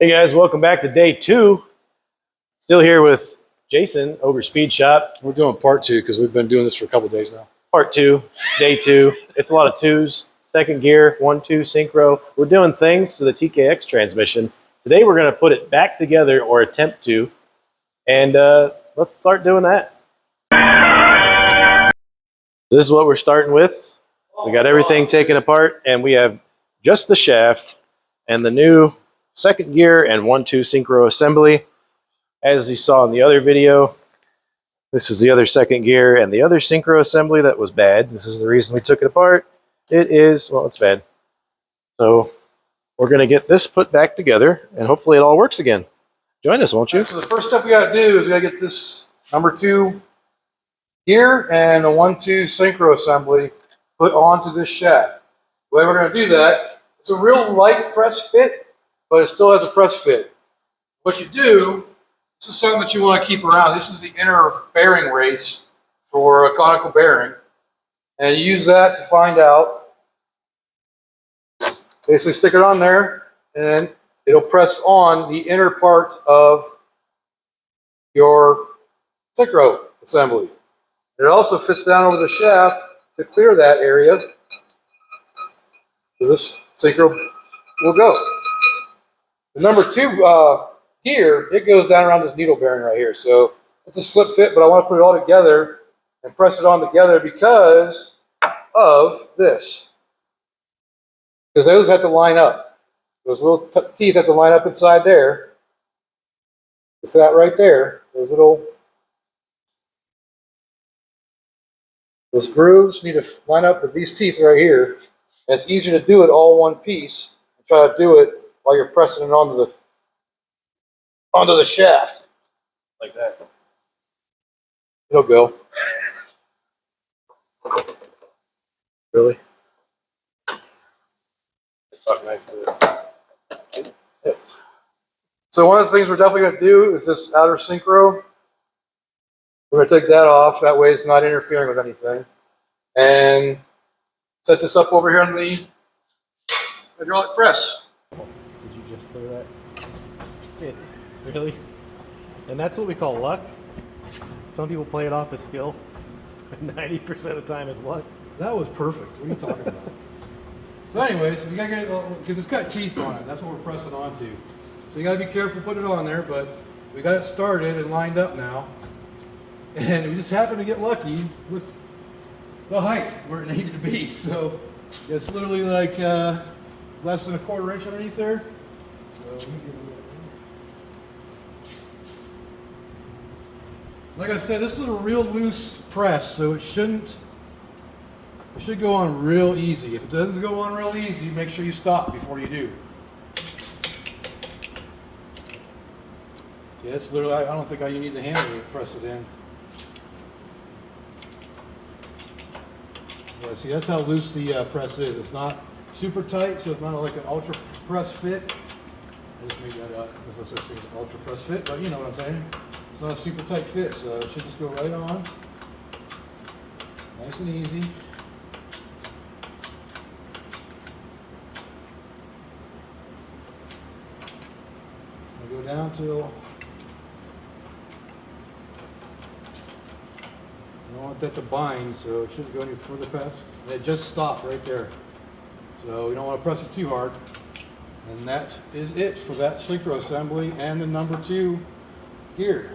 Hey guys, welcome back to day 2. Still here with Jason over Speed Shop. We're doing part 2 because we've been doing this for a couple days now. Part 2, day 2. It's a lot of twos. Second gear, 1-2 synchro. We're doing things to the TKX transmission. Today we're going to put it back together, or attempt to, and let's start doing that. This is what we're starting with. We got everything taken apart, and we have just the shaft and the new second gear and 1-2 synchro assembly. As you saw in the other video, this is the other second gear and the other synchro assembly that was bad. This is the reason we took it apart. It is, well, it's bad. So we're going to get this put back together, and hopefully it all works again. Join us, won't you? So the first step we got to do is we got to get this number 2 gear and the 1-2 synchro assembly put onto this shaft. The way we're going to do that, it's a real light press fit, but it still has a press fit. What you do, this is something that you want to keep around. This is the inner bearing race for a conical bearing. And you use that to find out. Basically stick it on there, and then it'll press on the inner part of your synchro assembly. It also fits down over the shaft to clear that area. So this synchro will go. The number 2 gear, it goes down around this needle bearing right here. So it's a slip fit, but I want to put it all together and press it on together because of this. Because those have to line up. Those little teeth have to line up inside there. With that right there, those grooves need to line up with these teeth right here. And it's easier to do it all one piece and try to do it while you're pressing it onto the shaft. Like that. It'll go. Really? Talk nice to it. Yep. So one of the things we're definitely going to do is this outer synchro. We're going to take that off. That way it's not interfering with anything. And set this up over here on the hydraulic press. Did you just clear that? Yeah, really? And that's what we call luck? Some people play it off as skill. 90% of the time is luck. That was perfect. What are you talking about? So anyways, we got to get it, because it's got teeth on it. That's what we're pressing onto. So you got to be careful putting it on there, but we got it started and lined up now. And we just happened to get lucky with the height where it needed to be. So it's literally like less than a 1/4 inch underneath there. So like I said, this is a real loose press, so it should go on real easy. If it doesn't go on real easy, make sure you stop before you do. Yeah, it's literally, I don't think you need to handle it, press it in. Yeah, see, that's how loose the press is. It's not super tight, so it's not like an ultra press fit. I just made that up. There's no such thing as an ultra press fit, but you know what I'm saying. It's not a super tight fit, so it should just go right on. Nice and easy. I'll go down till I don't want that to bind, so it shouldn't go any further past. And it just stopped right there. So we don't want to press it too hard. And that is it for that synchro assembly and the number 2 gear.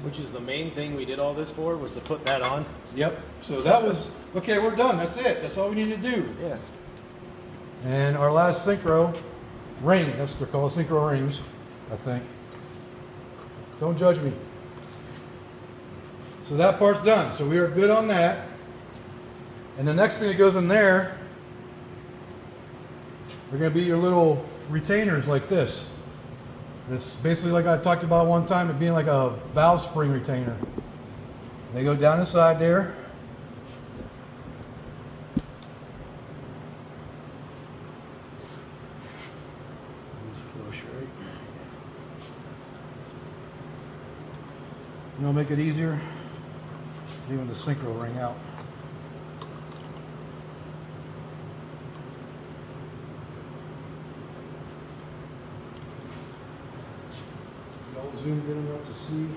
Which is the main thing we did all this for, was to put that on. Yep. So that was, okay, we're done. That's it. That's all we need to do. Yeah. And our last synchro ring, that's what they're called, synchro rings, I think. Don't judge me. So that part's done. So we are good on that. And the next thing that goes in there, they're going to be your little retainers like this. It's basically like I talked about one time, it being like a valve spring retainer. They go down inside there. Flow straight. You know, make it easier, leaving the synchro ring out. I'll zoom in enough to see.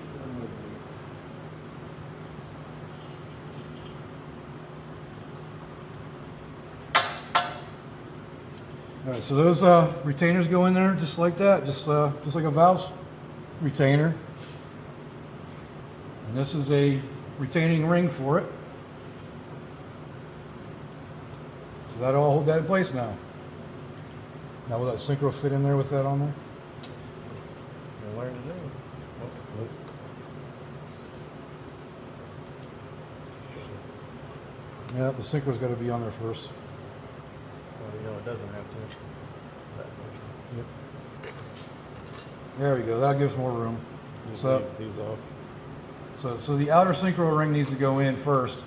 All right, so those retainers go in there just like that, just like a valve retainer. And this is a retaining ring for it. So that'll all hold that in place now. Now will that synchro fit in there with that on there? You'll learn to do. Nope. Yeah, the synchro's got to be on there first. Well, you know it doesn't have to. That motion. Yep. There we go. That gives more room. Just So, leave these off. so the outer synchro ring needs to go in first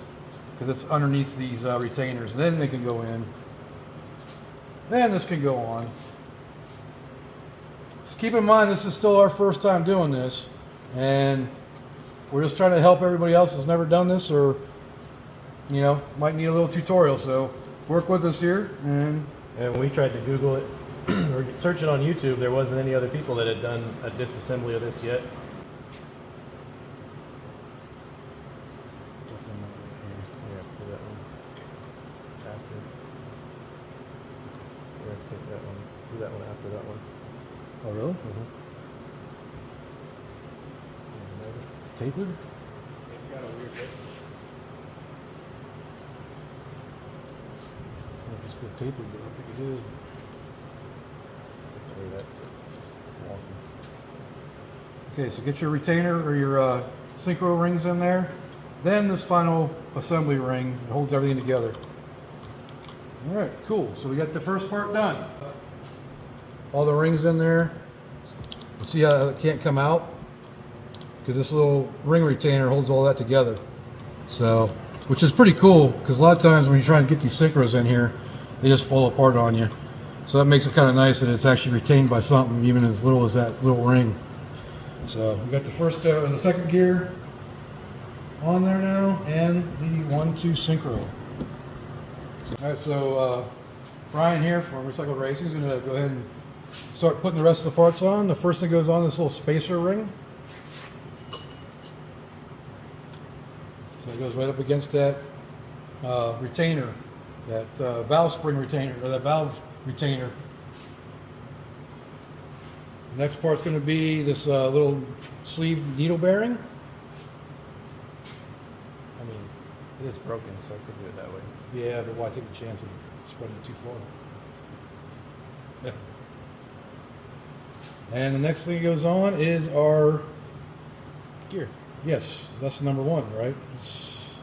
because it's underneath these retainers. Then they can go in. Then this can go on. Just keep in mind this is still our first time doing this, and we're just trying to help everybody else who's never done this or, you know, might need a little tutorial. So work with us here. And we tried to Google it or search it on YouTube. There wasn't any other people that had done a disassembly of this yet. Yeah, put that one after. We have to take that one. Do that one after that one. oh really? Tapered? It's got a weird bit. I don't know if it's good tapered, but I don't think it is. The way that sits, it's just wonky. Okay, so get your retainer or your synchro rings in there. Then this final assembly ring that holds everything together. All right, cool. So we got the first part done. All the rings in there. See how it can't come out? Because this little ring retainer holds all that together. So, which is pretty cool, because a lot of times when you're trying to get these synchros in here, they just fall apart on you. So that makes it kind of nice that it's actually retained by something, even as little as that little ring. So we got the first, the second gear on there now, and the 1-2 synchro. All right, so Brian here from Recycled Racing is going to go ahead and start putting the rest of the parts on. The first thing goes on this little spacer ring. So it goes right up against that retainer, that valve spring retainer, or that valve retainer. The next part's going to be this little sleeve needle bearing. I mean, it is broken, so I could do it that way. Yeah, but why take a chance of spreading it too far? Yeah. And the next thing that goes on is our Gear. yes, that's number one, right?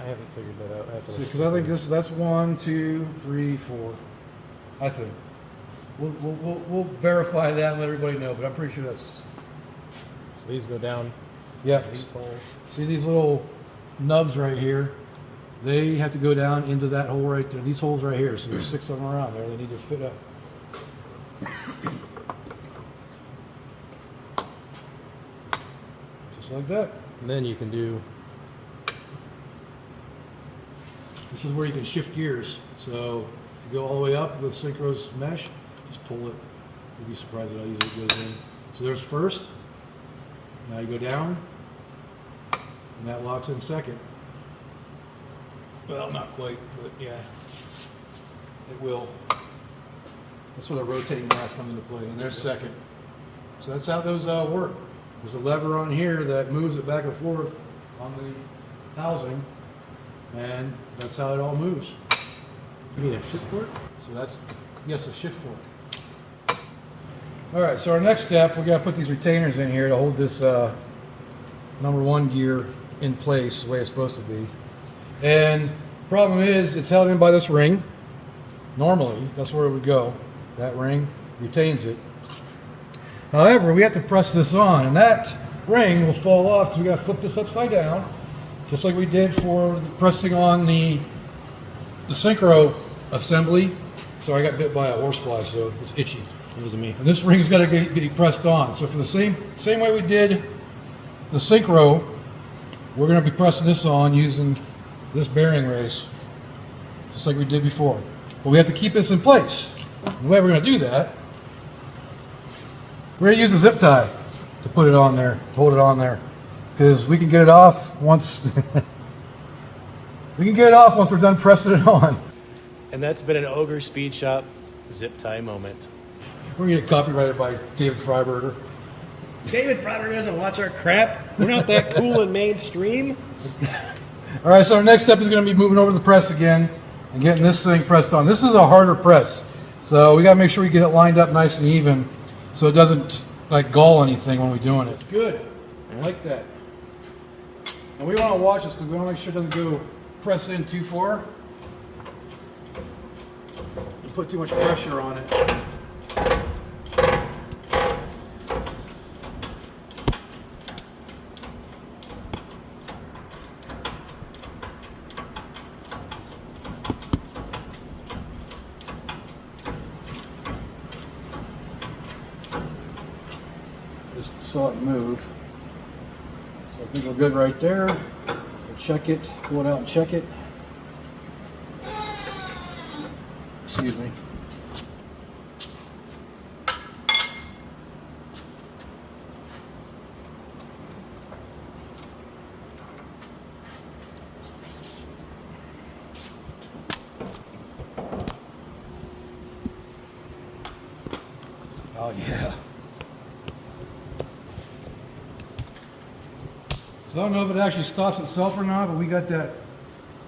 I haven't figured that out. Because I think that's 1, 2, 3, 4. I think we'll verify that and let everybody know, but I'm pretty sure that's So these go down yeah. these holes. See these little nubs right here? They have to go down into that hole right there. These holes right here. So there's 6 of them around there. They need to fit up. Just like that. And then you can do. This is where you can shift gears. So if you go all the way up with the synchros mesh, just pull it. You'll be surprised at how easy it goes in. So there's first. Now you go down, and that locks in second. Well, not quite, but yeah, it will. That's where the rotating mass comes into play, and there's second. So that's how those work. There's a lever on here that moves it back and forth on the housing, and that's how it all moves. You mean a shift fork? So that's, yes, a shift fork. All right, so our next step, we're gonna put these retainers in here to hold this number one gear in place the way it's supposed to be. And problem is, it's held in by this ring. Normally, that's where it would go. That ring retains it. However, we have to press this on, and that ring will fall off because we got to flip this upside down, just like we did for pressing on the synchro assembly. So I got bit by a horsefly, so it's itchy. It wasn't me. And this ring's got to get pressed on. So for the same way we did the synchro, we're going to be pressing this on using this bearing race, just like we did before. But we have to keep this in place. The way we're going to do that, we're going to use a zip tie to put it on there, to hold it on there, because we can get it off once. We can get it off once we're done pressing it on. And that's been an Ogre Speed Shop zip tie moment. We're gonna get copyrighted by David Freiberger. David Freiberger doesn't watch our crap. We're not that cool and mainstream. All right, so our next step is going to be moving over to the press again and getting this thing pressed on. This is a harder press, so we got to make sure we get it lined up nice and even so it doesn't like gall anything when we're doing it. It's good. I like that. And we want to watch this because we want to make sure it doesn't go press in too far. You put too much pressure on it. Just saw it move. So I think we're good right there. We'll check it, pull it out and check it. Excuse me. Oh yeah. So I don't know if it actually stops itself or not, but we got that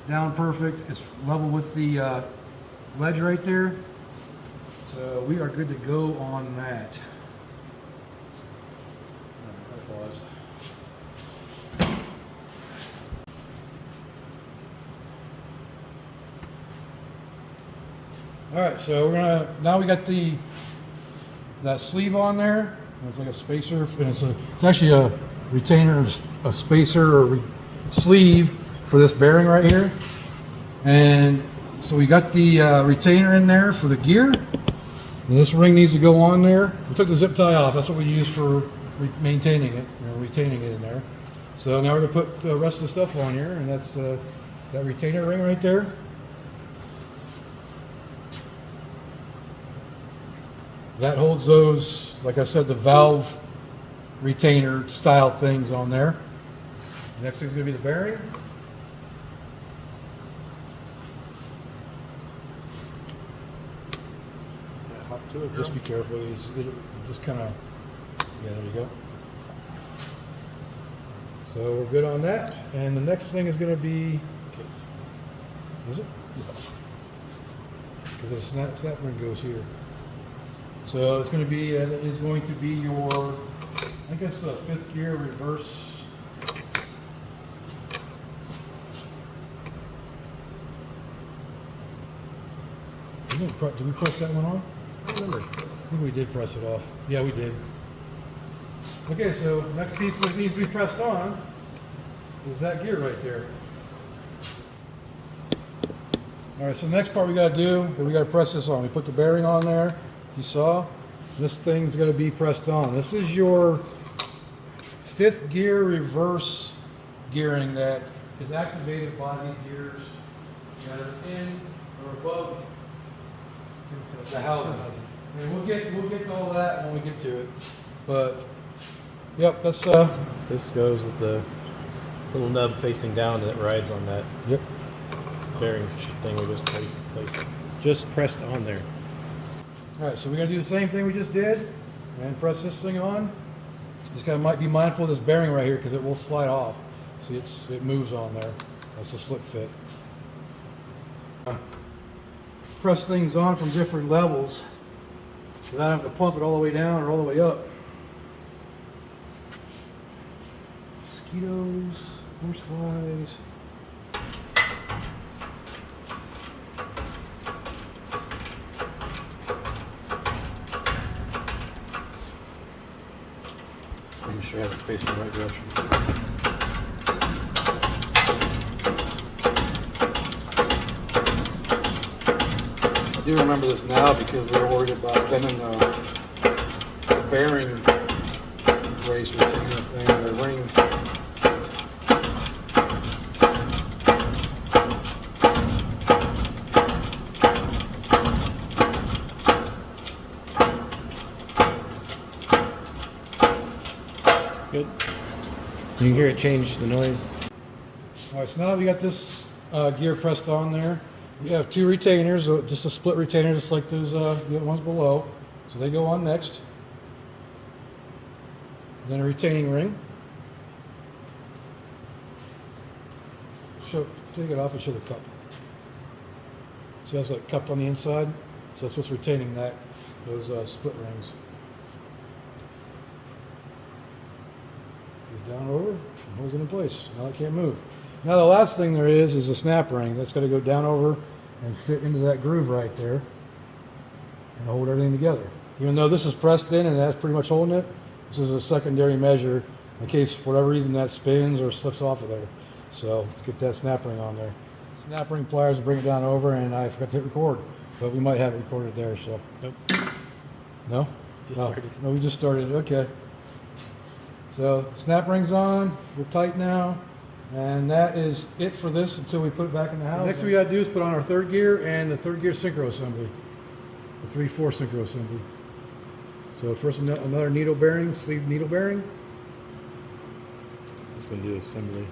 down perfect. It's level with the ledge right there. So we are good to go on that. All right, so we're gonna, now we got that sleeve on there. It's like a spacer, and it's actually a retainer, a spacer or sleeve for this bearing right here. And so we got the retainer in there for the gear. And this ring needs to go on there. We took the zip tie off. That's what we use for maintaining it, retaining it in there. So now we're gonna put the rest of the stuff on here, and that's that retainer ring right there. That holds those, like I said, the valve retainer style things on there. Next thing's gonna be the bearing. Just be careful. Just kind of, yeah, there you go. So we're good on that. And the next thing is going to be, is it? Because the snap ring goes here. So it's going to be, your, I guess, the 5th gear reverse. Did we press that one on? I don't remember. I think we did press it off. Yeah, we did. Okay, so next piece that needs to be pressed on is that gear right there. All right, so the next part we got to do is we got to press this on. We put the bearing on there. You saw this thing's going to be pressed on. This is your 5th gear reverse gearing that is activated by these gears that are in or above the housing. And we'll get to all that when we get to it. But yep, that's This goes with the little nub facing down that rides on that bearing thing we just placed. Just pressed on there. All right, so we're gonna do the same thing we just did and press this thing on. Just might be mindful of this bearing right here because it will slide off. See, it moves on there. That's a slip fit. Press things on from different levels without having to pump it all the way down or all the way up. Mosquitoes, horseflies. Making sure I have it facing the right direction. I do remember this now because we were worried about bending the bearing brace retainer thing, the ring. Good. You can hear it change the noise. All right, so now that we got this gear pressed on there, we have two retainers, just a split retainer, just like those the other ones below. So they go on next. And then a retaining ring. Take it off and show the cup. See how it's like cupped on the inside? So that's what's retaining those split rings. Goes down over and holds it in place. Now it can't move. Now the last thing there is a snap ring. That's got to go down over and fit into that groove right there and hold everything together. Even though this is pressed in and that's pretty much holding it, this is a secondary measure in case for whatever reason that spins or slips off of there. So let's get that snap ring on there. Snap ring pliers to bring it down over, and I forgot to hit record, but we might have it recorded there. So Nope. No? Just started. No, we just started. Okay. So snap ring's on. We're tight now. And that is it for this until we put it back in the house. Next thing we got to do is put on our third gear and the third gear synchro assembly. The 3/4 synchro assembly. So first another needle bearing, sleeve needle bearing. Just going to do assembly.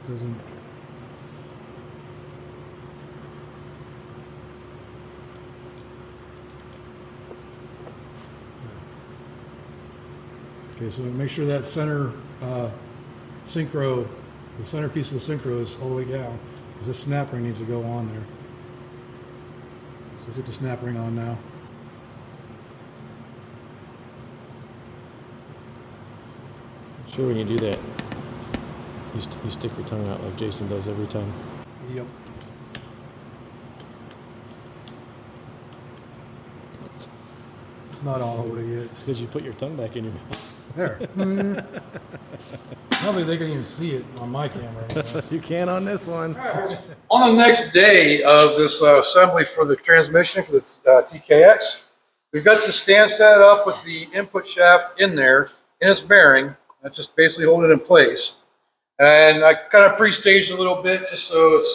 Doesn't. Okay, so make sure that center synchro, the center piece of the synchro is all the way down, because this snap ring needs to go on there. So let's get the snap ring on now. Sure, when you do that, you stick your tongue out like Jason does every time. Yep. It's not all the way yet. It's because you put your tongue back in your mouth. There. Probably they can even see it on my camera. You can on this one. On the next day of this assembly for the transmission for the TKX, we've got the stand set up with the input shaft in there in its bearing. That's just basically holding it in place. And I kind of pre-staged a little bit just so it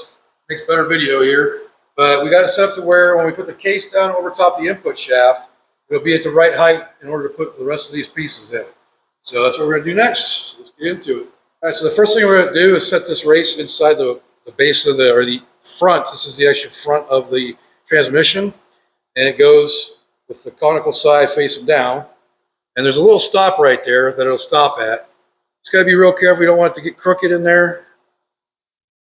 makes better video here. But we got it set up to where when we put the case down over top the input shaft, it'll be at the right height in order to put the rest of these pieces in. So that's what we're going to do next. So let's get into it. All right, so the first thing we're going to do is set this race inside the base of the front. This is the actual front of the transmission. And it goes with the conical side facing down. And there's a little stop right there that it'll stop at. Just got to be real careful. You don't want it to get crooked in there.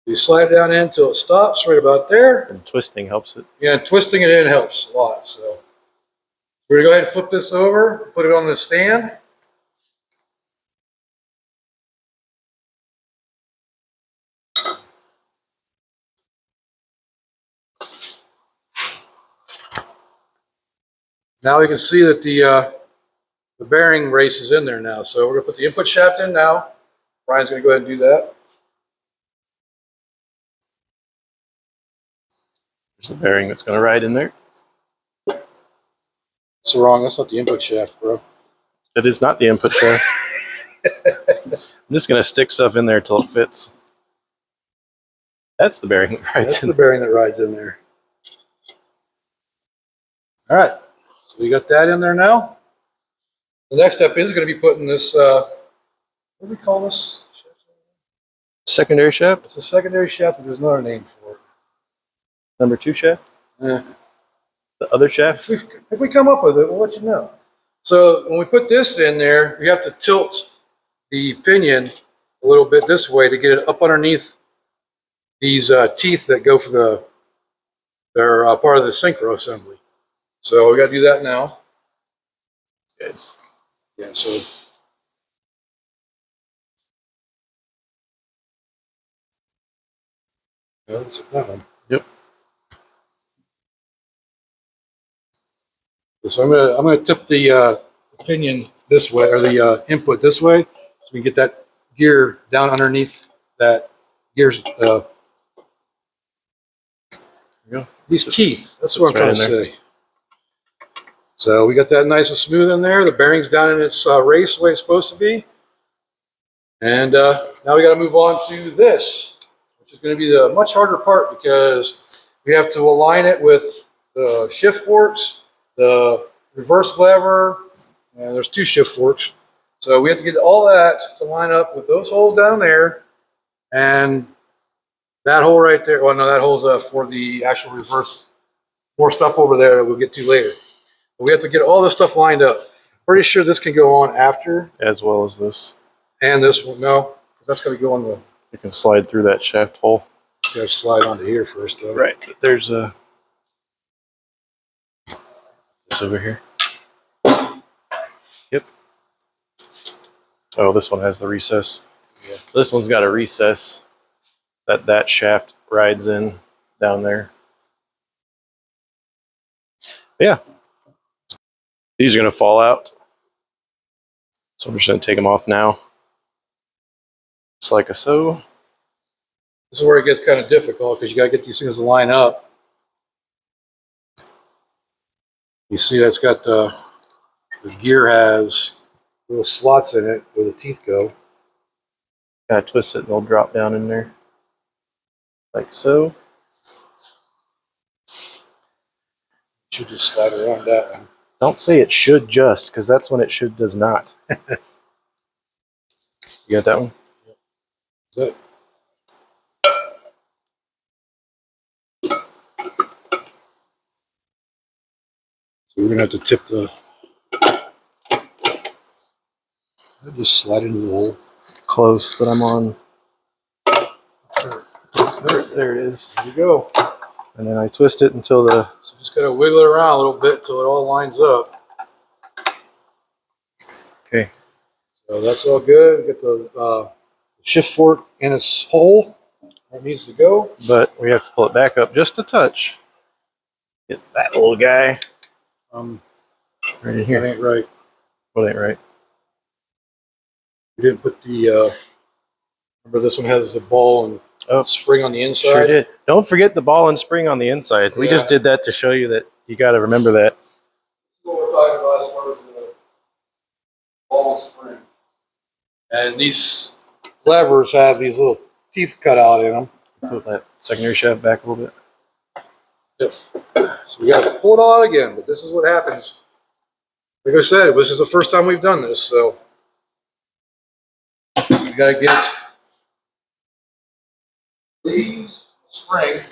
You slide it down in until it stops right about there. And twisting helps it. Yeah, and twisting it in helps a lot. So we're going to go ahead and flip this over, put it on the stand. Now we can see that the bearing race is in there now. So we're going to put the input shaft in now. Brian's going to go ahead and do that. There's the bearing that's going to ride in there. That's wrong. That's not the input shaft, bro. It is not the input shaft. I'm just going to stick stuff in there till it fits. That's the bearing that rides That's in the bearing that rides in there. All right. So we got that in there now. The next step is going to be putting this, what do we call this? Secondary shaft? It's a secondary shaft, but there's another name for it. Number 2 shaft? Yeah. The other shaft? If we come up with it, we'll let you know. So when we put this in there, we have to tilt the pinion a little bit this way to get it up underneath these teeth that go for they're part of the synchro assembly. So we got to do that now. Yes. Yeah, so that's that one. Yep. So I'm gonna tip the pinion this way, or the input this way, so we get that gear down underneath that gear's. There you go. These teeth. That's what I'm trying to say. So we got that nice and smooth in there. The bearing's down in its race the way it's supposed to be. And now we got to move on to this, which is going to be the much harder part because we have to align it with the shift forks, the reverse lever, and there's 2 shift forks. So we have to get all that to line up with those holes down there and that hole right there. Well, no, that hole's for the actual reverse. More stuff over there that we'll get to later. But we have to get all this stuff lined up. Pretty sure this can go on after. As well as this. And this one, no, because that's going to go on the. You can slide through that shaft hole. You got to slide onto here first, though. Right. There's a. This over here. Yep. Oh, this one has the recess. Yeah. This one's got a recess that shaft rides in down there. Yeah. These are going to fall out. So I'm just going to take them off now. Just like so. This is where it gets kind of difficult because you got to get these things to line up. You see that's got the gear has little slots in it where the teeth go. Kind of twist it and it'll drop down in there. Like so. Should just slide around that one. Don't say it should just, because that's when it should does not. You got that one? Yep. So we're gonna have to tip the. Just slide into the hole. Close, but I'm on. There it is. There you go. And then I twist it until the. So just gotta wiggle it around a little bit until it all lines up. Okay. So that's all good. Get the shift fork in its hole where it needs to go. But we have to pull it back up just a touch. Get that little guy. Right in here. That ain't right. What ain't right? We didn't put the. Remember, this one has the ball and spring on the inside. Sure did. Don't forget the ball and spring on the inside. Yeah. We just did that to show you that you got to remember that. This is what we're talking about as far as the ball and spring. And these levers have these little teeth cut out in them. Put that secondary shaft back a little bit. Yep. So we got to pull it out again, but this is what happens. Like I said, this is the first time we've done this, so we got to get these spring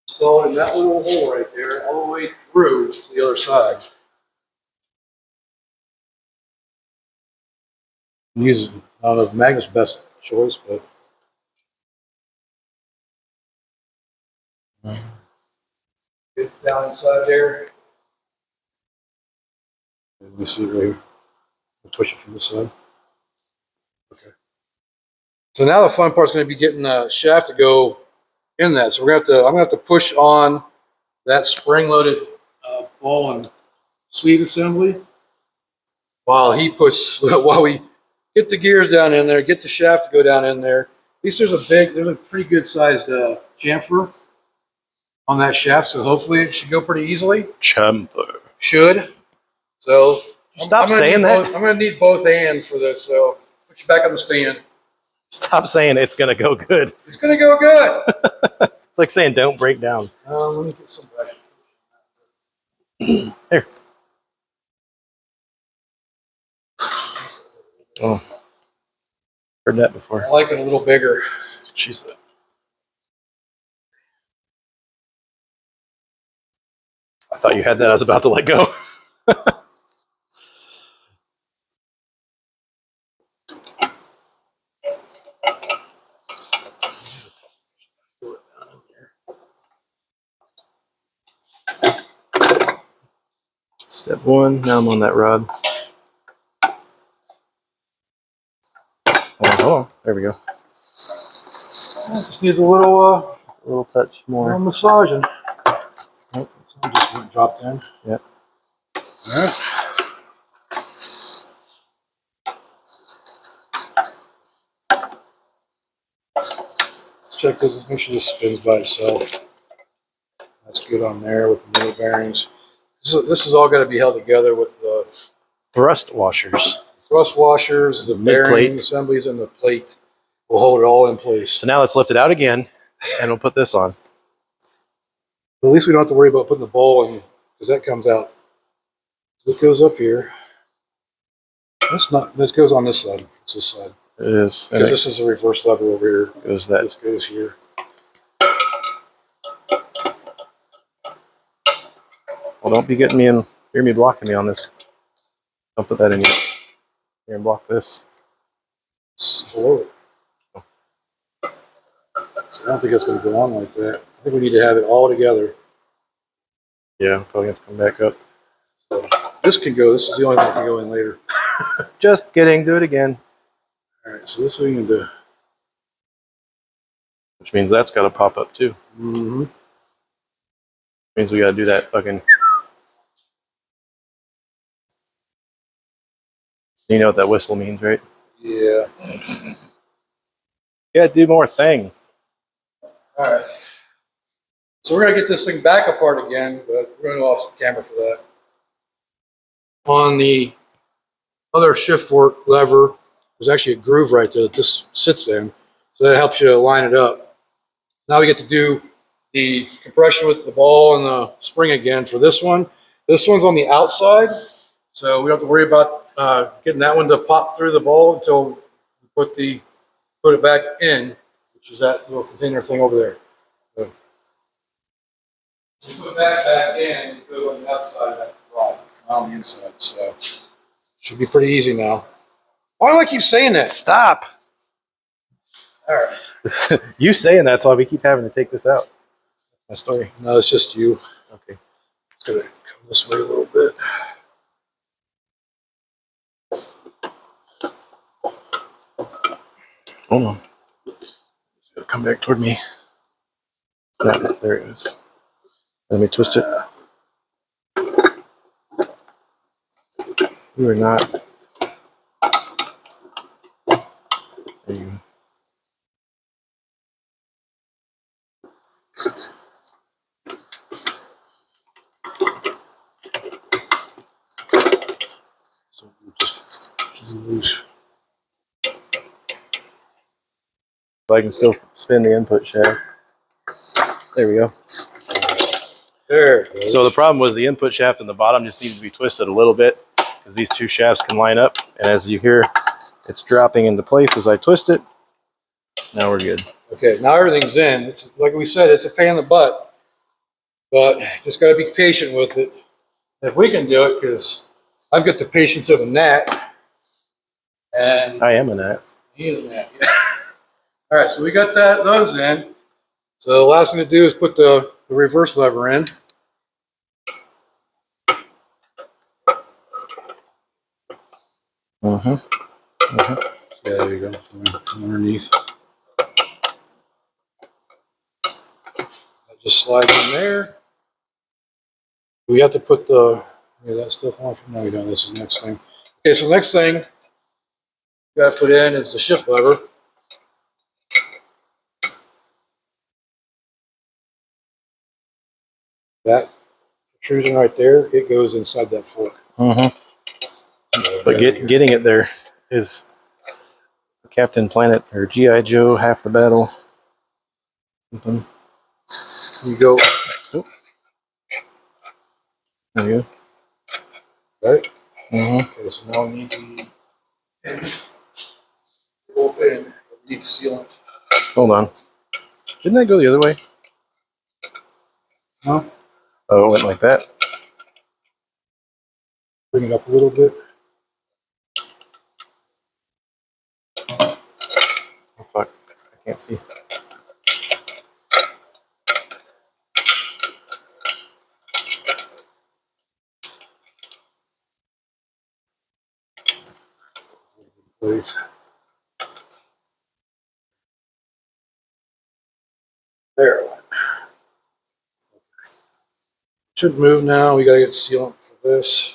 installed in that little hole right there, all the way through to the other side. I'm using, I don't know if magnet's best choice, but get down inside there. Let me see it right here. I'll push it from this side. Okay. So now the fun part is going to be getting the shaft to go in that. So we're going to have to. I'm going to have to push on that spring-loaded ball and sleeve assembly while he puts. While we get the gears down in there, get the shaft to go down in there. At least there's a pretty good sized chamfer on that shaft, so hopefully it should go pretty easily. Chamfer. Should. So stop saying that. I'm going to need both hands for this. So put you back on the stand. Stop saying it's going to go good. It's going to go good. It's like saying don't break down. Let me get some back. Here. Oh. Heard that before. I like it a little bigger. She said. I thought you had that. I was about to let go. Step one. Now I'm on that rod. Oh, there we go. Just needs a little touch more. Massaging. Oh, just went dropped in. Yep. All right. Let's check this. Let's make sure this spins by itself. That's good on there with the middle bearings. This is all got to be held together with the Thrust washers. thrust washers, the Mid-plate. bearing assemblies, and the plate will hold it all in place. So now let's lift it out again, and we'll put this on. But at least we don't have to worry about putting the ball in, because that comes out. It goes up here. This goes on this side. It's this side. It is. Because this is a reverse lever over here. Goes that. This goes here. Well, don't be getting me in. Hear me blocking me on this. Don't put that in here. Here and block this. It's below it. So I don't think it's going to go on like that. I think we need to have it all together. Yeah, probably have to come back up. So this can go. This is the only thing that can go in later. Just kidding. Do it again. All right. So this is what we can do. Which means that's got to pop up too. Mm-hmm. Means we got to do that fucking. You know what that whistle means, right? Yeah. Yeah, do more things. All right. So we're going to get this thing back apart again, but we're going to off the camera for that. On the other shift fork lever, there's actually a groove right there that just sits in. So that helps you line it up. Now we get to do the compression with the ball and the spring again for this one. This one's on the outside, so we don't have to worry about getting that one to pop through the ball until we put it back in, which is that little container thing over there. So we put that back in, we put it on the outside of that rod, not on the inside. So should be pretty easy now. Why do I keep saying that? Stop. All right. You saying that's why we keep having to take this out. That's my story. No, it's just you. Okay. It's gonna come this way a little bit. Hold on. It's gonna come back toward me. No, there it is. Let me twist it. You are not. There you go. So we just use. So I can still spin the input shaft. There we go. There it goes. So the problem was the input shaft in the bottom just needs to be twisted a little bit because these two shafts can line up. And as you hear, it's dropping into place as I twist it. Now we're good. Okay, now everything's in. It's like we said, it's a pain in the butt, but just got to be patient with it. If we can do it, because I've got the patience of a gnat, and I am a gnat. he is a gnat. Yeah. All right, so we got those in. So the last thing to do is put the reverse lever in. Mm-hmm. Yeah, there you go. From underneath. That just slides in there. We have to put that stuff on from now. We don't. This is the next thing. Okay, so the next thing you got to put in is the shift lever. That protrusion right there, it goes inside that fork. Mm-hmm. But getting it there is Captain Planet or G.I. Joe, half the battle. Something. You go. Oh. There you go. Right? Mm-hmm. Okay, so now we need the pin. Open. We need the sealant. Hold on. Didn't that go the other way? Huh? Oh, it went like that. Bring it up a little bit. Oh, fuck. I can't see. Please. There. Should move now. We gotta get sealant for this.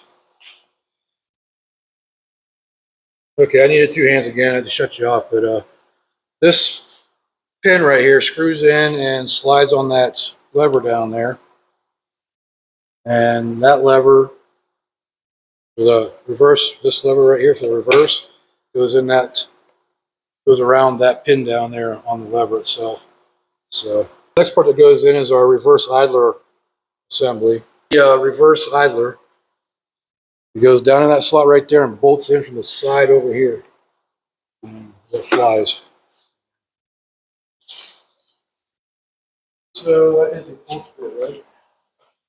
Okay, I needed two hands again. I had to shut you off, but this pin right here screws in and slides on that lever down there. And that lever, the reverse, this lever right here for the reverse, goes around that pin down there on the lever itself. So the next part that goes in is our reverse idler assembly. The reverse idler, it goes down in that slot right there and bolts in from the side over here. And it flies. So that is a pull right?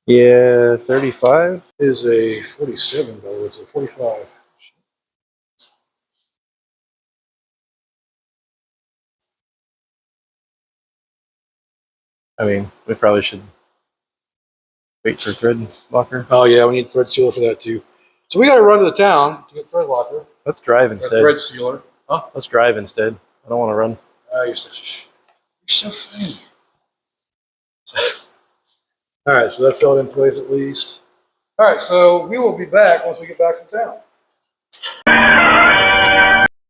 Yeah, 35. It is a 47, by the way. It's a 45. I mean, we probably should wait for thread locker. Oh yeah, we need a thread sealer for that too. So we got to run to the town to get thread locker. Let's drive Or instead. thread sealer. Huh? Let's drive instead. I don't want to run. You're so funny. All right, so that's all in place at least. All right, so we will be back once we get back from town.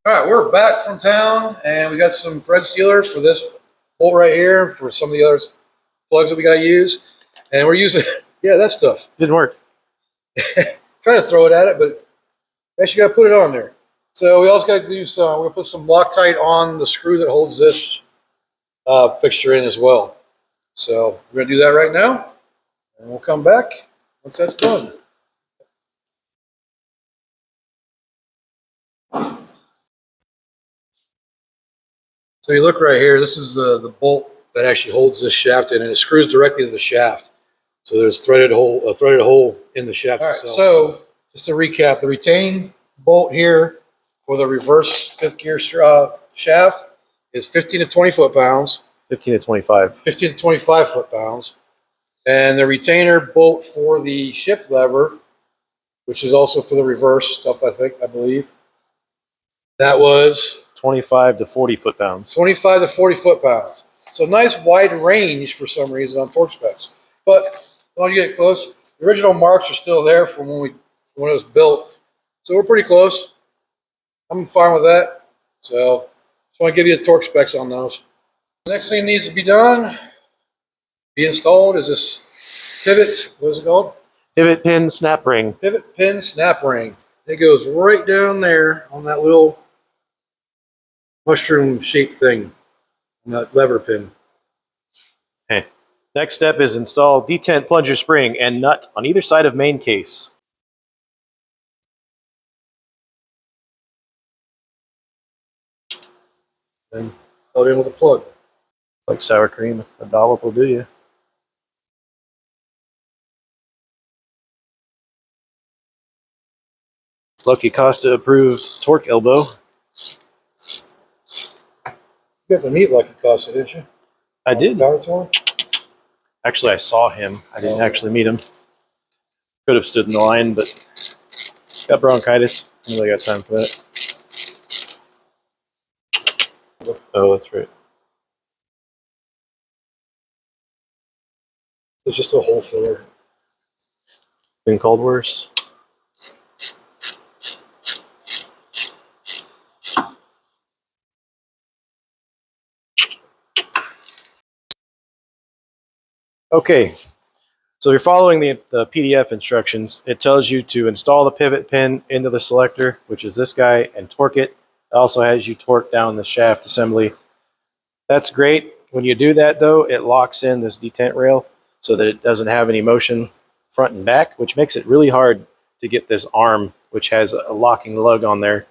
All right, we're back from town, and we got some thread sealer for this bolt right here, for some of the other plugs that we got to use, and we're using that stuff. Didn't work. Try to throw it at it, but actually got to put it on there. So we also got to do some. We're gonna put some Loctite on the screw that holds this fixture in as well. So we're gonna do that right now, and we'll come back once that's done. So you look right here. This is the bolt that actually holds this shaft in, and it screws directly to the shaft. So there's a threaded hole in the shaft itself. So just to recap, the retaining bolt here for the reverse fifth gear shaft is 15 to 20 foot-pounds. 15 to 25. 15 to 25 foot-pounds. And the retainer bolt for the shift lever, which is also for the reverse stuff, I believe. That was 25 to 40 foot-pounds. 25 to 40 foot-pounds. So nice wide range for some reason on torque specs. But when you get close, the original marks are still there from when it was built. So we're pretty close. I'm fine with that. So just want to give you the torque specs on those. The next thing needs to be done, be installed, is this pivot. What is it called? Pivot pin snap ring. Pivot pin snap ring. It goes right down there on that little mushroom shaped thing, on that lever pin. Okay. Next step is install detent plunger spring and nut on either side of main case. Then plug it in with a plug. Like sour cream, a dollop will do you. Lucky Costa approved torque elbow. You got to meet Lucky Costa, didn't you? I did. Power tool? Actually, I saw him. I didn't actually meet him. Could have stood in the line, but got bronchitis. I really got time for that. Oh, that's right. It's just a hole filler. Been called worse. Okay, so you're following the PDF instructions. It tells you to install the pivot pin into the selector, which is this guy, and torque it. It also has you torque down the shaft assembly. That's great. When you do that, though, it locks in this detent rail so that it doesn't have any motion front and back, which makes it really hard to get this arm, which has a locking lug on there.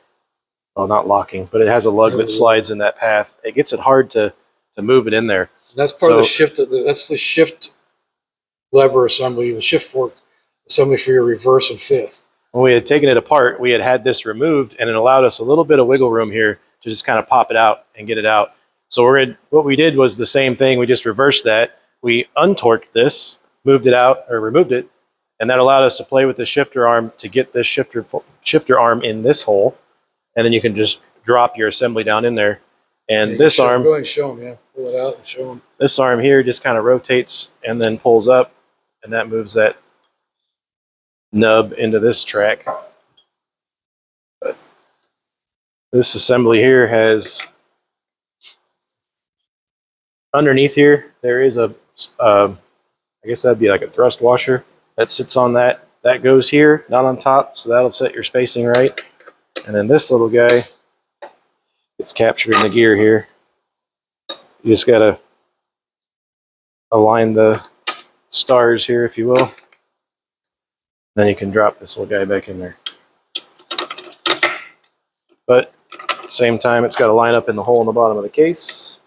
Well, not locking, but it has a lug that slides in that path. It gets it hard to move it in there. And that's part of the shift. That's the shift lever assembly, the shift fork assembly for your reverse and fifth. When we had taken it apart, we had this removed, and it allowed us a little bit of wiggle room here to just kind of pop it out and get it out. So what we did was the same thing. We just reversed that. We untorqued this, moved it out, or removed it, and that allowed us to play with the shifter arm to get this shifter arm in this hole, and then you can just drop your assembly down in there. And this arm, go ahead and show them, yeah. Pull it out and show them. This arm here just kind of rotates and then pulls up, and that moves that nub into this track. But this assembly here has, underneath here, there is a, I guess that'd be like a thrust washer that sits on that. That goes here, not on top, so that'll set your spacing right. And then this little guy gets captured in the gear here. You just gotta align the stars here, if you will. Then you can drop this little guy back in there. But at the same time, it's got to line up in the hole in the bottom of the case.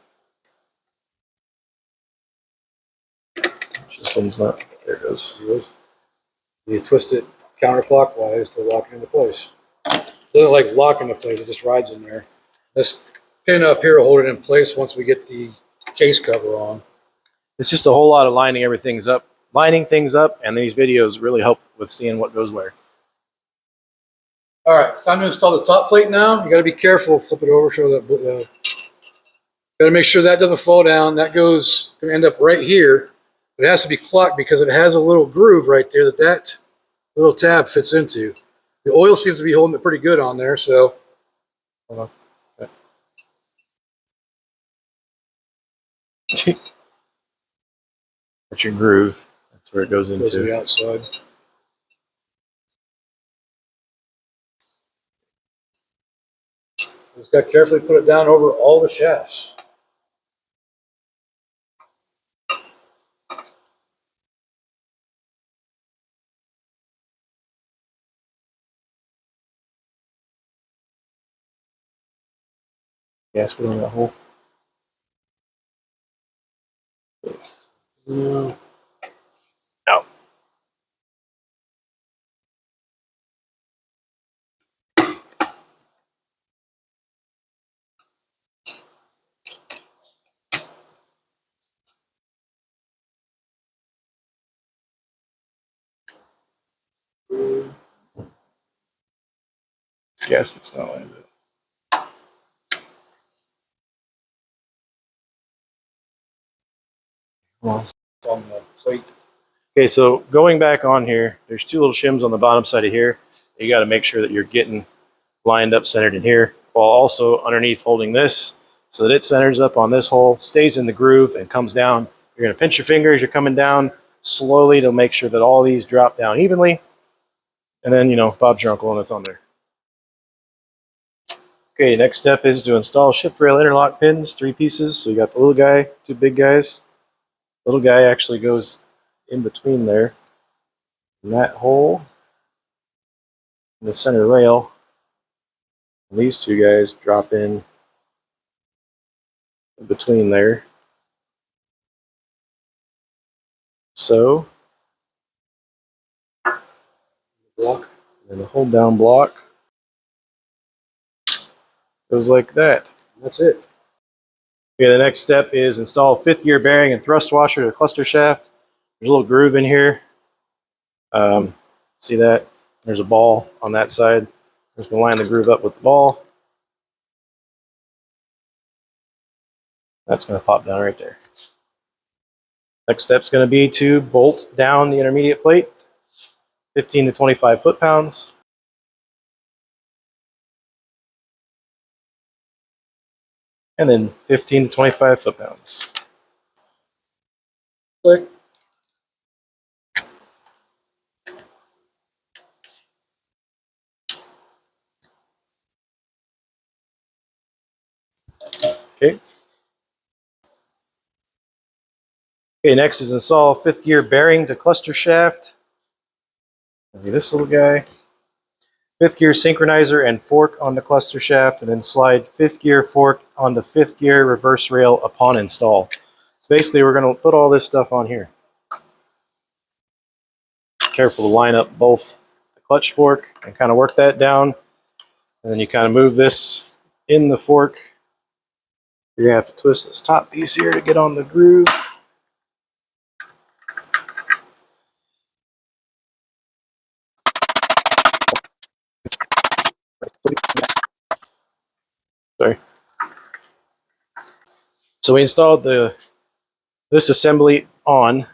This one's not. There it goes. You twist it counterclockwise to lock it into place. It doesn't like lock into place, it just rides in there. This pin up here will hold it in place once we get the case cover on. It's just a whole lot of lining things up, and these videos really help with seeing what goes where. All right, it's time to install the top plate now. You got to be careful. Flip it over, show that. Got to make sure that doesn't fall down. That goes going to end up right here. It has to be clocked because it has a little groove right there that little tab fits into. The oil seems to be holding it pretty good on there, so hold on. Okay. That's your groove. That's where it goes into. Goes to the outside. Just got to carefully put it down over all the shafts. Gasket on that hole. No. No. Gasket's not like that. On the plate. Okay, so going back on here, there's two little shims on the bottom side of here. You got to make sure that you're getting lined up, centered in here, while also underneath holding this so that it centers up on this hole, stays in the groove, and comes down. You're going to pinch your finger as you're coming down slowly to make sure that all these drop down evenly. And then, Bob's your uncle and it's on there. Okay, next step is to install shift rail interlock pins, 3 pieces. So you got the little guy, 2 big guys. Little guy actually goes in between there. In that hole, in the center rail. And these 2 guys drop in between there. So, Block. and the hold down block goes like that. That's it. Okay, the next step is install 5th gear bearing and thrust washer to the cluster shaft. There's a little groove in here. See that? There's a ball on that side. I'm just going to line the groove up with the ball. That's going to pop down right there. Next step is going to be to bolt down the intermediate plate, 15 to 25 foot-pounds. And then 15 to 25 foot-pounds. Click. Okay. Okay, next is install 5th gear bearing to cluster shaft. This little guy. 5th gear synchronizer and fork on the cluster shaft, and then slide 5th gear fork onto 5th gear reverse rail upon install. So basically we're going to put all this stuff on here. Careful to line up both the clutch fork and kind of work that down. And then you kind of move this in the fork. You're going to have to twist this top piece here to get on the groove. Sorry. So we installed this assembly on,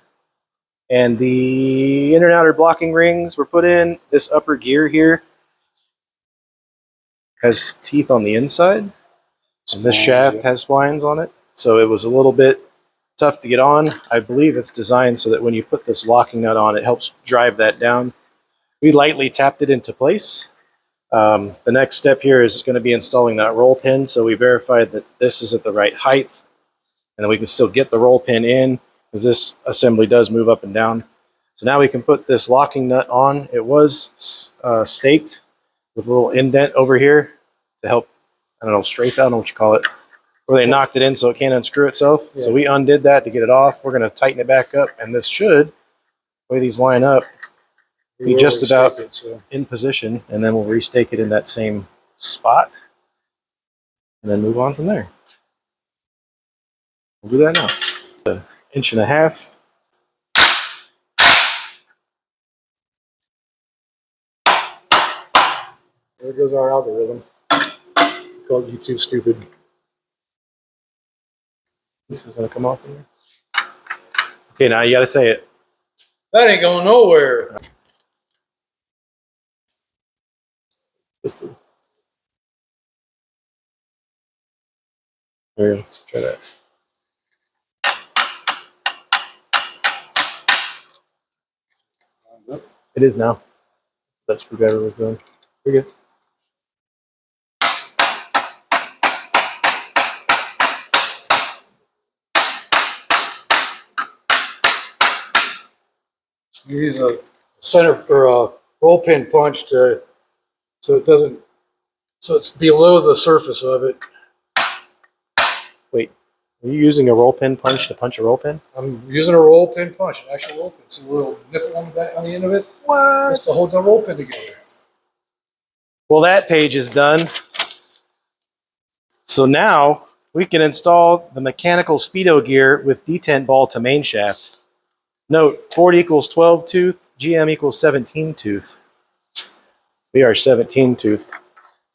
and the inner and outer blocking rings were put in. This upper gear here has teeth on the inside, and this shaft has splines on it. So it was a little bit tough to get on. I believe it's designed so that when you put this locking nut on, it helps drive that down. We lightly tapped it into place. The next step here is going to be installing that roll pin. So we verified that this is at the right height, and then we can still get the roll pin in because this assembly does move up and down. So now we can put this locking nut on. It was staked with a little indent over here to help, I don't know, strafe, I don't know what you call it, where they knocked it in so it can't unscrew itself. Yeah. So we undid that to get it off. We're going to tighten it back up, and this should, the way these line up, be just about in position, and then we'll restake it in that same spot and then move on from there. We'll do that now. 1.5 inches. There goes our algorithm. We called YouTube stupid. This is going to come off in there. Okay, now you got to say it. That ain't going nowhere. There you go. Try that. It is now. That screwdriver was going. We're good. You use a center or a roll pin punch to, so it's below the surface of it. Wait, are you using a roll pin punch to punch a roll pin? I'm using a roll pin punch, an actual roll pin. It's a little nipple on the end of it. What? Just to hold the roll pin together. Well, that page is done. So now we can install the mechanical speedo gear with detent ball to main shaft. Note, Ford equals 12 tooth, GM equals 17 tooth. We are 17 tooth.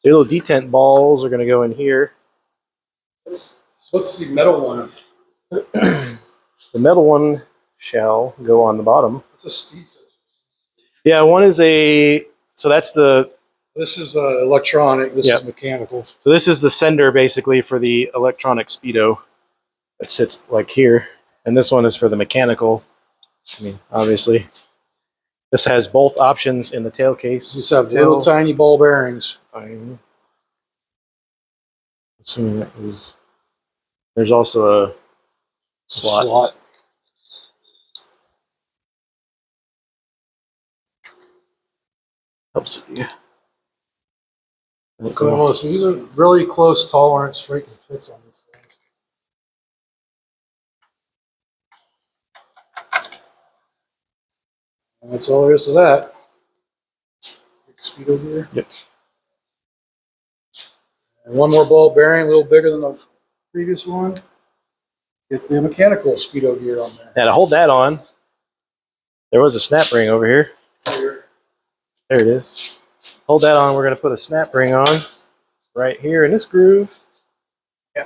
The little detent balls are going to go in here. What's the metal one? The metal one shall go on the bottom. It's a speed system. Yeah, one is a, so that's the... This is electronic, this is mechanical. So this is the sender basically for the electronic speedo that sits like here. And this one is for the mechanical. I mean, obviously. This has both options in the tail case. These have little tiny ball bearings. Fine. Assuming that was... There's also a slot. Helps if you... So these are really close tolerance freaking fits on this thing. And that's all there is to that. Speedo gear. Yep. And one more ball bearing, a little bigger than the previous one. Get the mechanical speedo gear on there. Now to hold that on, there was a snap ring over here. There it is. Hold that on, we're going to put a snap ring on right here in this groove. Yeah.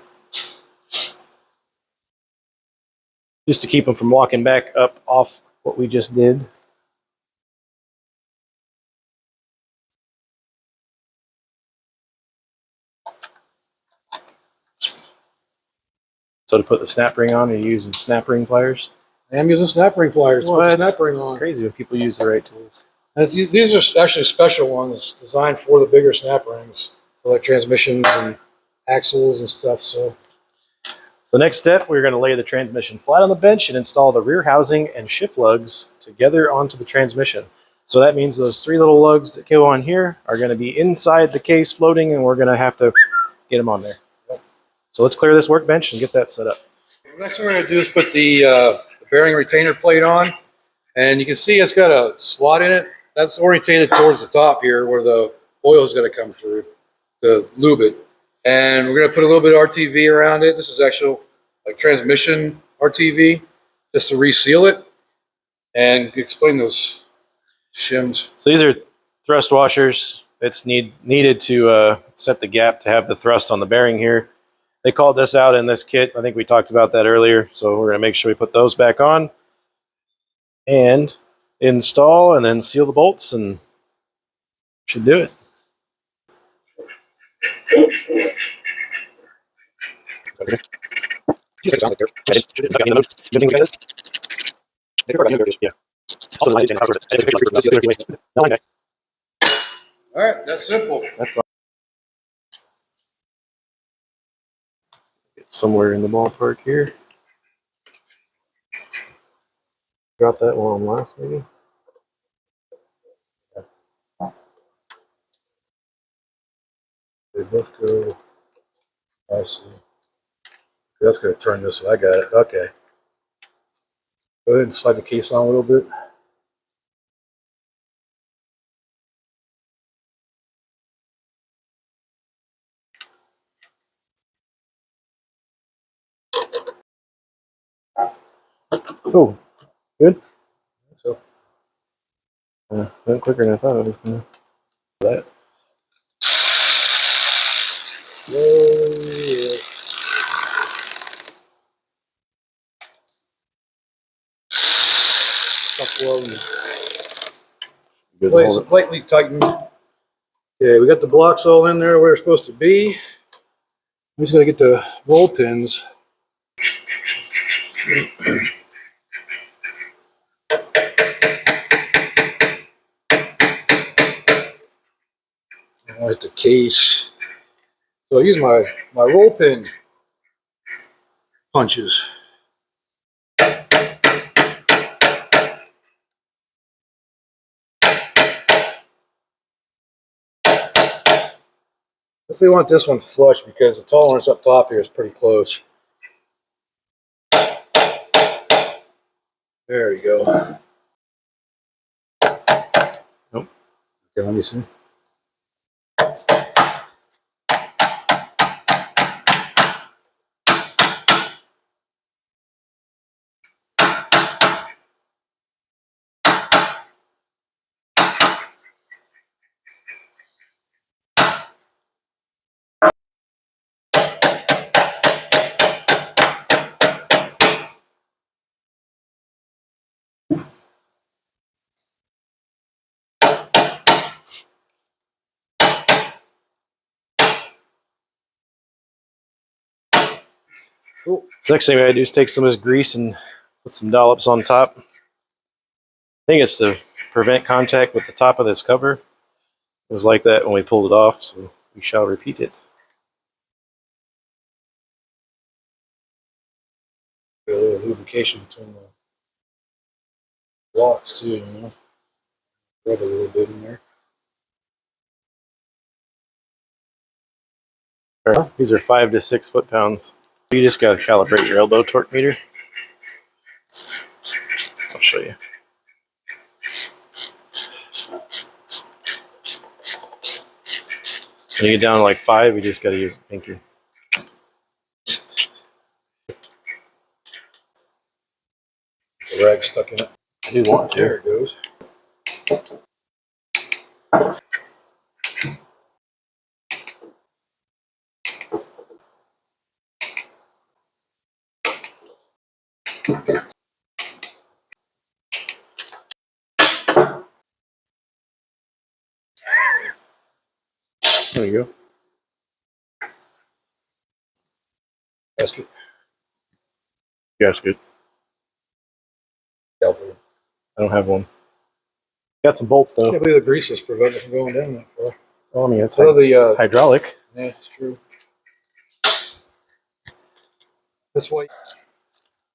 Just to keep them from walking back up off what we just did. So to put the snap ring on, are you using snap ring pliers? I'm using snap ring pliers to put the snap ring on. It's crazy when people use the right tools. And these are actually special ones designed for the bigger snap rings, for like transmissions and axles and stuff. So the next step, we're going to lay the transmission flat on the bench and install the rear housing and shift lugs together onto the transmission. So that means those 3 little lugs that go on here are going to be inside the case floating, and we're going to have to get them on there. So let's clear this workbench and get that set up. The next thing we're going to do is put the bearing retainer plate on. And you can see it's got a slot in it. That's orientated towards the top here where the oil is going to come through to lube it. And we're going to put a little bit of RTV around it. This is actual like transmission RTV just to reseal it and explain those shims. So these are thrust washers. It's needed to set the gap to have the thrust on the bearing here. They called this out in this kit. I think we talked about that earlier. So we're going to make sure we put those back on and install and then seal the bolts, and should do it. Okay. You think it sounds like they're in the mood. Good things like this. Yeah. Also, the light and All right, that's simple. that's somewhere in the ballpark here. Drop that one on last, maybe. They both go. I see. That's going to turn this way. I got it. Okay. Go ahead and slide the case on a little bit. Oh, good. So, went quicker than I thought it was going to. That. Yeah. Good. Lightly tightened. Yeah, we got the blocks all in there where they're supposed to be. I'm just going to get the roll pins. I'll hit the case. So I use my roll pin punches. If we want this one flush because the tolerance up top here is pretty close. There we go. Nope. Okay, let me see. Cool. The next thing I do is take some of this grease and put some dollops on top. I think it's to prevent contact with the top of this cover. It was like that when we pulled it off, so we shall repeat it. A little lubrication between the blocks too, you know. Rub a little bit in there. These are 5 to 6 foot-pounds. You just got to calibrate your elbow torque meter. I'll show you. When you get down to like 5, you just got to use the pinky. The rag stuck in it. I do want to. There it goes. There you go. Gasket. Gasket. I don't have one. Got some bolts though. I can't believe the grease is preventing it from going down that far. Well, I mean, it's hydraulic. Yeah, it's true. This way.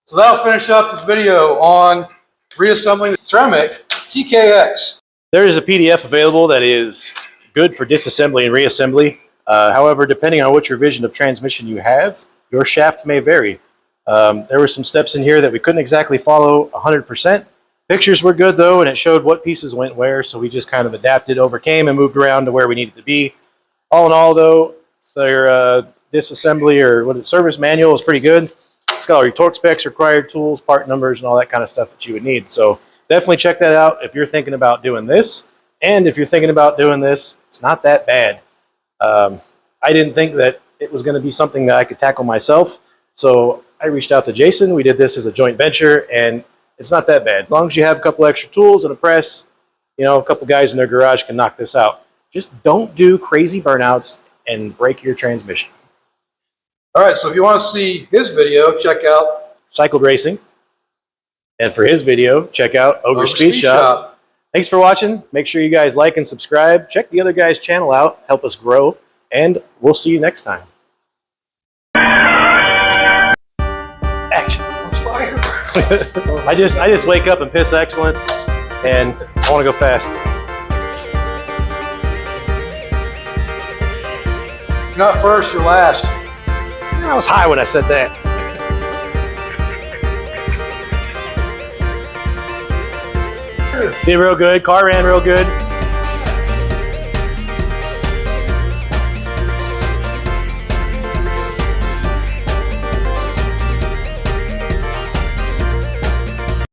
So that'll finish up this video on reassembling the Tremec TKX. There is a PDF available that is good for disassembly and reassembly. However, depending on what your vision of transmission you have, your shaft may vary. There were some steps in here that we couldn't exactly follow 100%. Pictures were good though, and it showed what pieces went where, so we just kind of adapted, overcame, and moved around to where we needed to be. All in all though, their disassembly or service manual is pretty good. It's got all your torque specs, required tools, part numbers, and all that kind of stuff that you would need. So definitely check that out if you're thinking about doing this. And if you're thinking about doing this, it's not that bad. I didn't think that it was going to be something that I could tackle myself. So I reached out to Jason. We did this as a joint venture, and it's not that bad. As long as you have a couple extra tools and a press, you know, a couple guys in their garage can knock this out. Just don't do crazy burnouts and break your transmission. All right, so if you want to see his video, check out Cycled Racing. And for his video, check out Ogre Speed Shop. Thanks for watching. Make sure you guys like and subscribe. Check the other guys' channel out. Help us grow. And we'll see you next time. Action. On fire. I just wake up and piss excellence, and I want to go fast. You're not first, you're last. I was high when I said that. Did real good. Car ran real good.